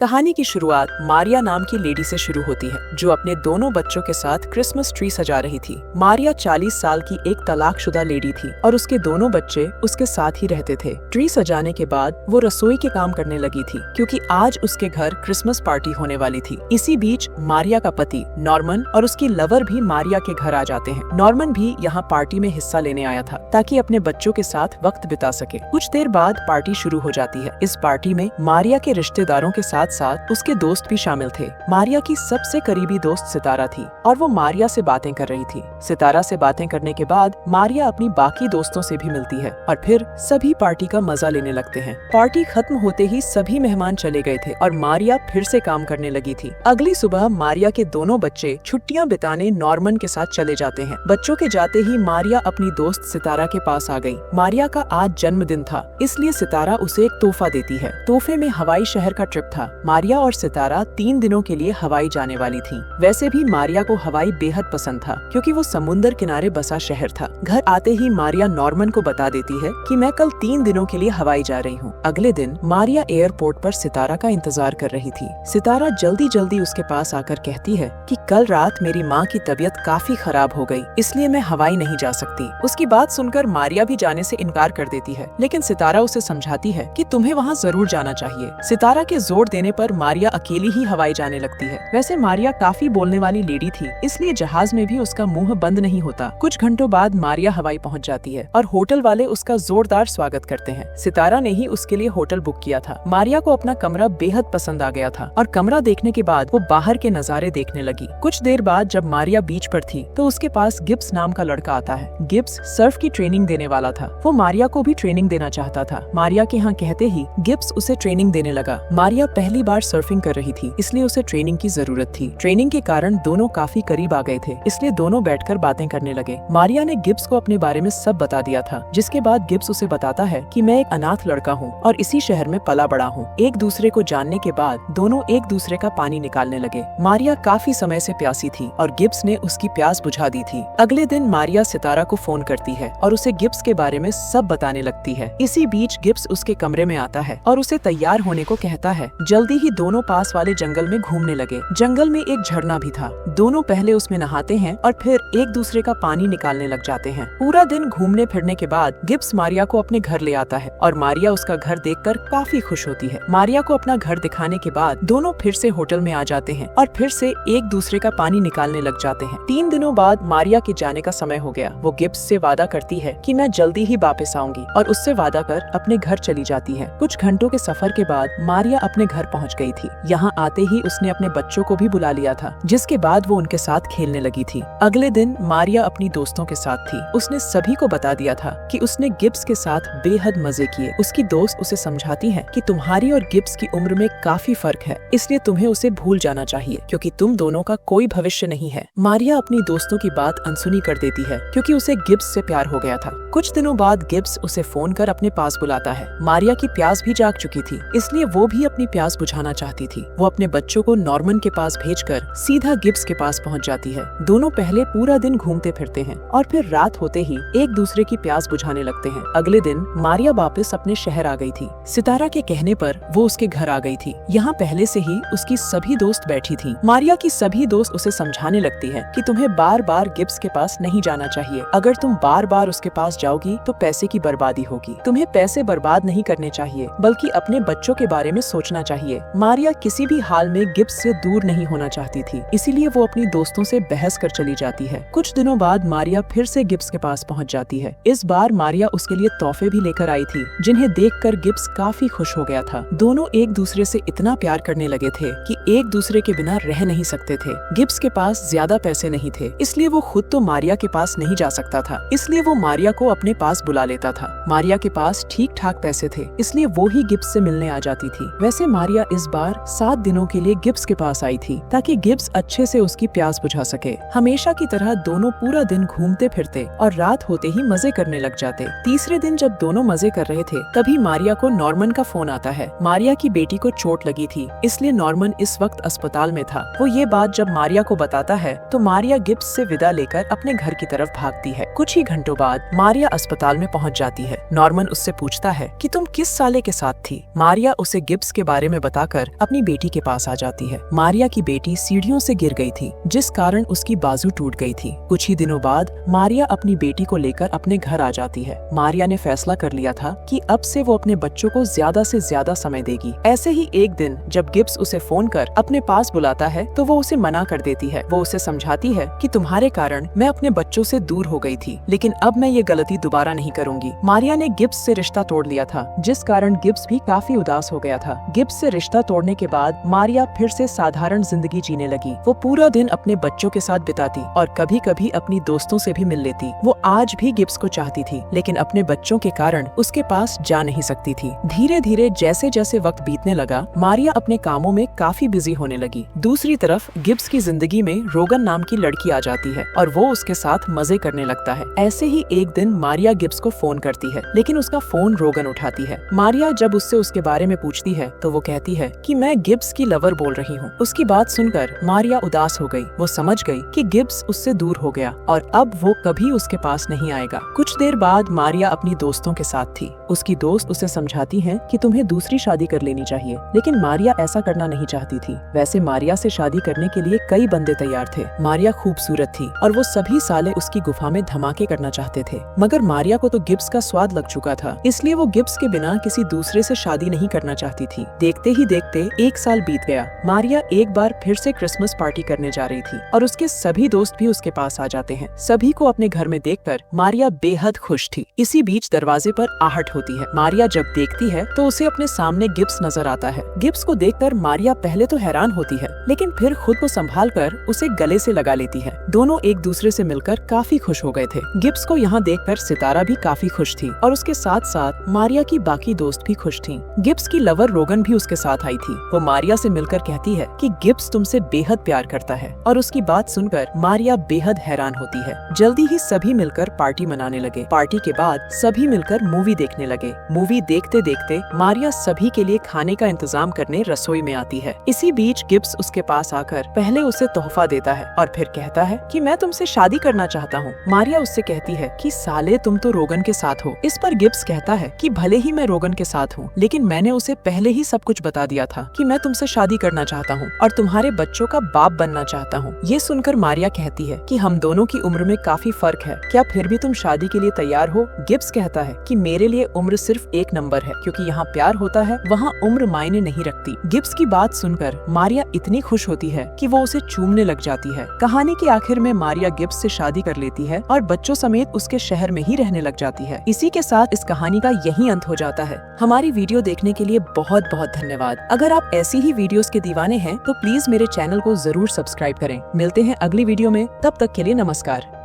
कहानी की शुरुआत मारिया नाम की लेडी से शुरू होती है, जो अपने दोनों बच्चों के साथ क्रिसमस ट्री सजा रही थी। मारिया 40 साल की एक तलाकशुदा लेडी थी और उसके दोनों बच्चे उसके साथ ही रहते थे। ट्री सजाने के बाद वो रसोई के काम करने लगी थी, क्योंकि आज उसके घर क्रिसमस पार्टी होने वाली थी। इसी बीच मारिया का पति नॉर्मन और उसकी लवर भी मारिया के घर आ जाते हैं। नॉर्मन भी यहाँ पार्टी में हिस्सा लेने आया था, ताकि अपने बच्चों के साथ वक्त बिता सके। कुछ देर बाद पार्टी शुरू हो जाती है। इस पार्टी में मारिया के रिश्तेदारों के साथ साथ उसके दोस्त भी शामिल थे। मारिया की सबसे करीबी दोस्त सितारा थी और वो मारिया से बातें कर रही थी। सितारा से बातें करने के बाद मारिया अपनी बाकी दोस्तों से भी मिलती है और फिर सभी पार्टी का मजा लेने लगते हैं। पार्टी खत्म होते ही सभी मेहमान चले गए थे और मारिया फिर से काम करने लगी थी। अगली सुबह मारिया के दोनों बच्चे छुट्टियां बिताने नॉर्मन के साथ चले जाते हैं। बच्चों के जाते ही मारिया अपनी दोस्त सितारा के पास आ गई। मारिया का आज जन्मदिन था, इसलिए सितारा उसे एक तोहफा देती है। तोहफे में हवाई शहर का ट्रिप था। मारिया और सितारा 3 दिनों के लिए हवाई जाने वाली थी। वैसे भी मारिया को हवाई बेहद पसंद था, क्योंकि वो समुद्र किनारे बसा शहर था। घर आते ही मारिया नॉर्मन को बता देती है कि मैं कल 3 दिनों के लिए हवाई जा रही हूँ। अगले दिन मारिया एयरपोर्ट पर सितारा का इंतजार कर रही थी। सितारा जल्दी जल्दी उसके पास आकर कहती है कि कल रात मेरी माँ की तबीयत काफी खराब हो गई, इसलिए मैं हवाई नहीं जा सकती। उसकी बात सुनकर मारिया भी जाने से इनकार कर देती है, लेकिन सितारा उसे समझाती है कि तुम्हें वहाँ जरूर जाना चाहिए। सितारा के जोर देने पर मारिया अकेली ही हवाई जाने लगती है। वैसे मारिया काफी बोलने वाली लेडी थी, इसलिए जहाज में भी उसका मुंह बंद नहीं होता। कुछ घंटों बाद मारिया हवाई पहुंच जाती है और होटल वाले उसका जोरदार स्वागत करते हैं। सितारा ने ही उसके लिए होटल बुक किया था। मारिया को अपना कमरा बेहद पसंद आ गया था और कमरा देखने के बाद वो बाहर के नजारे देखने लगी। कुछ देर बाद जब मारिया बीच पर थी तो उसके पास गिब्स नाम का लड़का आता है। गिब्स सर्फ की ट्रेनिंग देने वाला था। वो मारिया को भी ट्रेनिंग देना चाहता था। मारिया के यहाँ कहते ही गिब्स उसे ट्रेनिंग देने लगा। मारिया पहली बार सर्फिंग कर रही थी, इसलिए उसे ट्रेनिंग की जरूरत थी। ट्रेनिंग के कारण दोनों काफी करीब आ गए थे, इसलिए दोनों बैठकर बातें करने लगे। मारिया ने गिब्स को अपने बारे में सब बता दिया था, जिसके बाद गिब्स उसे बताता है कि मैं एक अनाथ लड़का हूँ और इसी शहर में पला बड़ा हूँ। एक दूसरे को जानने के बाद दोनों एक दूसरे का पानी निकालने लगे। मारिया काफी समय से प्यासी थी और गिब्स ने उसकी प्यास बुझा दी थी। अगले दिन मारिया सितारा को फोन करती है और उसे गिब्स के बारे में सब बताने लगती है। इसी बीच गिब्स उसके कमरे में आता है और उसे तैयार होने को कहता है। जल्दी ही दोनों पास वाले जंगल में घूमने लगे। जंगल में एक झरना भी था। दोनों पहले उसमें नहाते हैं और फिर एक दूसरे का पानी निकालने लग जाते हैं। पूरा दिन घूमने फिरने के बाद गिब्स मारिया को अपने घर ले आता है और मारिया उसका घर देखकर काफी खुश होती है। मारिया को अपना घर दिखाने के बाद दोनों फिर से होटल में आ जाते हैं और फिर से एक दूसरे का पानी निकालने लग जाते हैं। 3 दिनों बाद मारिया के जाने का समय हो गया। वो गिब्स से वादा करती है कि मैं जल्दी ही वापस आऊंगी और उससे वादा कर अपने घर चली जाती है। कुछ घंटों के सफर के बाद मारिया अपने घर पहुंच गई थी। यहाँ आते ही उसने अपने बच्चों को भी बुला लिया था, जिसके बाद वो उनके साथ खेलने लगी थी। अगले दिन मारिया अपनी दोस्तों के साथ थी। उसने सभी को बता दिया था कि उसने गिब्स के साथ बेहद मजे किए। उसकी दोस्त उसे समझाती है कि तुम्हारी और गिब्स की उम्र में काफी फर्क है, इसलिए तुम्हें उसे भूल जाना चाहिए, क्योंकि तुम दोनों का कोई भविष्य नहीं है। मारिया अपनी दोस्तों की बात अनसुनी कर देती है, क्योंकि उसे गिब्स से प्यार हो गया था। कुछ दिनों बाद गिब्स उसे फोन कर अपने पास बुलाता है। मारिया की प्यास भी जाग चुकी थी, इसलिए वो भी अपनी प्यास बुझाना चाहती थी। वो अपने बच्चों को नॉर्मन के पास भेजकर सीधा गिब्स के पास पहुंच जाती है। दोनों पहले पूरा दिन घूमते फिरते हैं और फिर रात होते ही एक दूसरे की प्यास बुझाने लगते हैं। अगले दिन मारिया वापस अपने शहर आ गई थी। सितारा के कहने पर वो उसके घर आ गई थी। यहाँ पहले से ही उसकी सभी दोस्त बैठी थी। मारिया की सभी दोस्त उसे समझाने लगती है कि तुम्हें बार बार गिब्स के पास नहीं जाना चाहिए। अगर तुम बार बार उसके पास जाओगी तो पैसे की बर्बादी होगी। तुम्हें पैसे बर्बाद नहीं करने चाहिए, बल्कि अपने बच्चों के बारे में सोचना चाहिए। मारिया किसी भी हाल में गिब्स से दूर नहीं होना चाहती थी, इसीलिए वो अपनी दोस्तों से बहस कर चली जाती है। कुछ दिनों बाद मारिया फिर से गिब्स के पास पहुंच जाती है। इस बार मारिया उसके लिए तोहफे भी लेकर आई थी, जिन्हें देखकर गिब्स काफी खुश हो गया था। दोनों एक दूसरे से इतना प्यार करने लगे थे कि एक दूसरे के बिना रह नहीं सकते थे। गिब्स के पास ज्यादा पैसे नहीं थे, इसलिए वो खुद तो मारिया के पास नहीं जा सकता था, इसलिए वो मारिया को अपने पास बुला लेता था। मारिया के पास ठीक ठाक पैसे थे, इसलिए वो ही गिब्स से मिलने आ जाती थी। वैसे मारिया इस बार 7 दिनों के लिए गिब्स के पास आई थी, ताकि गिब्स अच्छे से उसकी प्यास बुझा सके। हमेशा की तरह दोनों पूरा दिन घूमते फिरते और रात होते ही मजे करने लग जाते। तीसरे दिन जब दोनों मजे कर रहे थे, तभी मारिया को नॉर्मन का फोन आता है। मारिया की बेटी को चोट लगी थी, इसलिए नॉर्मन इस वक्त अस्पताल में था। वो ये बात जब मारिया को बताता है तो मारिया गिब्स से विदा लेकर अपने घर की तरफ भागती है। कुछ ही घंटों बाद मारिया अस्पताल में पहुंच जाती है। नॉर्मन उससे पूछता है कि तुम किस साले के साथ थी। मारिया उसे गिब्स के बारे में बताकर अपनी बेटी के पास आ जाती है। मारिया की बेटी सीढ़ियों से गिर गई थी, जिस कारण उसकी बाजू टूट गई थी। कुछ ही दिनों बाद मारिया अपनी बेटी को लेकर अपने घर आ जाती है। मारिया ने फैसला कर लिया था कि अब से वो अपने बच्चों को ज्यादा से ज्यादा समय देगी। ऐसे ही एक दिन जब गिब्स उसे फोन कर अपने पास बुलाता है तो वो उसे मना कर देती है। वो उसे समझाती है कि तुम्हारे कारण मैं अपने बच्चों से दूर हो गई थी, लेकिन अब मैं ये गलती दोबारा नहीं करूंगी। मारिया ने गिब्स से रिश्ता तोड़ लिया था, जिस कारण गिब्स भी काफी उदास हो गया था। गिब्स से रिश्ता तोड़ने के बाद मारिया फिर से साधारण जिंदगी जीने लगी। वो पूरा दिन अपने बच्चों के साथ बिताती और कभी कभी अपनी दोस्तों से भी मिल लेती। वो आज भी गिब्स को चाहती थी, लेकिन अपने बच्चों के कारण उसके पास जा नहीं सकती थी। धीरे धीरे जैसे जैसे वक्त बीतने लगा, मारिया अपने कामों में काफी बिजी होने लगी। दूसरी तरफ गिब्स की जिंदगी में रोगन नाम की लड़की आ जाती है और वो उसके साथ मजे करने लगता है। ऐसे ही एक दिन मारिया गिब्स को फोन करती है, लेकिन उसका फोन रोगन उठाती है। मारिया जब उससे उसके बारे में पूछती है तो वो कहती है कि मैं गिब्स की लवर बोल रही हूँ। उसकी बात सुनकर मारिया उदास हो गई। वो समझ गई कि गिब्स उससे दूर हो गया और अब वो कभी उसके पास नहीं आएगा। कुछ देर बाद मारिया अपनी दोस्तों के साथ थी। उसकी दोस्त उसे समझाती हैं कि तुम्हें दूसरी शादी कर लेनी चाहिए, लेकिन मारिया ऐसा करना नहीं चाहती थी। वैसे मारिया से शादी करने के लिए कई बंदे तैयार थे। मारिया खूबसूरत थी और वो सभी साले उसकी गुफा में धमाके करना चाहते थे, मगर मारिया को तो गिब्स का स्वाद लग चुका था, इसलिए वो गिब्स के बिना किसी दूसरे से शादी नहीं करना चाहती थी। देखते ही देखते 1 साल बीत गया। मारिया एक बार फिर से क्रिसमस पार्टी करने जा रही थी और उसके सभी दोस्त भी उसके पास आ जाते हैं। सभी को अपने घर में देखकर मारिया बेहद खुश थी। इसी बीच दरवाजे पर आहट होती है। मारिया जब देखती है तो उसे अपने सामने गिब्स नजर आता है। गिब्स को देखकर मारिया पहले तो हैरान होती है, लेकिन फिर खुद को संभालकर उसे गले से लगा लेती है। दोनों एक दूसरे से मिलकर काफी खुश हो गए थे। गिब्स को यहाँ देखकर सितारा भी काफी खुश थी और उसके साथ साथ मारिया की बाकी दोस्त भी खुश थीं। गिब्स की लवर रोगन भी उसके साथ आई थी। वो मारिया से मिलकर कहती है कि गिब्स तुमसे बेहद प्यार करता है और उसकी बात सुनकर मारिया बेहद हैरान होती है। जल्दी ही सभी मिलकर पार्टी मनाने लगे। पार्टी के बाद सभी मिलकर मूवी देखने लगे। मूवी देखते देखते मारिया सभी के लिए खाने का इंतजाम करने रसोई में आती है। इसी बीच गिब्स उसके पास आकर पहले उसे तोहफा देता है और फिर कहता है कि मैं तुमसे शादी करना चाहता हूँ। मारिया उससे कहती है कि साले तुम तो रोगन के साथ हो। इस पर गिब्स कहता है कि भले ही मैं रोगन के साथ हूँ, लेकिन मैंने उसे पहले ही सब कुछ बता दिया था कि मैं तुमसे शादी करना चाहता हूँ और तुम्हारे बच्चों का बाप बनना चाहता हूँ। ये सुनकर मारिया कहती है कि हम दोनों की उम्र में काफी फर्क है, क्या फिर भी तुम शादी के लिए तैयार हो? गिब्स कहता है कि मेरे लिए उम्र सिर्फ एक नंबर है, क्योंकि यहाँ प्यार होता है, वहाँ उम्र मायने नहीं रखती। गिब्स की बात सुनकर मारिया इतनी खुश होती है कि वो उसे चूमने लग जाती है। कहानी के आखिर में मारिया गिब्स से शादी कर लेती है और बच्चों समेत उसके शहर में ही रहने लग जाती है। इसी के साथ इस कहानी का यही अंत हो जाता है। हमारी वीडियो देखने के लिए बहुत बहुत धन्यवाद। अगर आप ऐसी ही वीडियोस के दीवाने हैं तो प्लीज मेरे चैनल को जरूर सब्सक्राइब करें। मिलते हैं अगली वीडियो में, तब तक के लिए नमस्कार।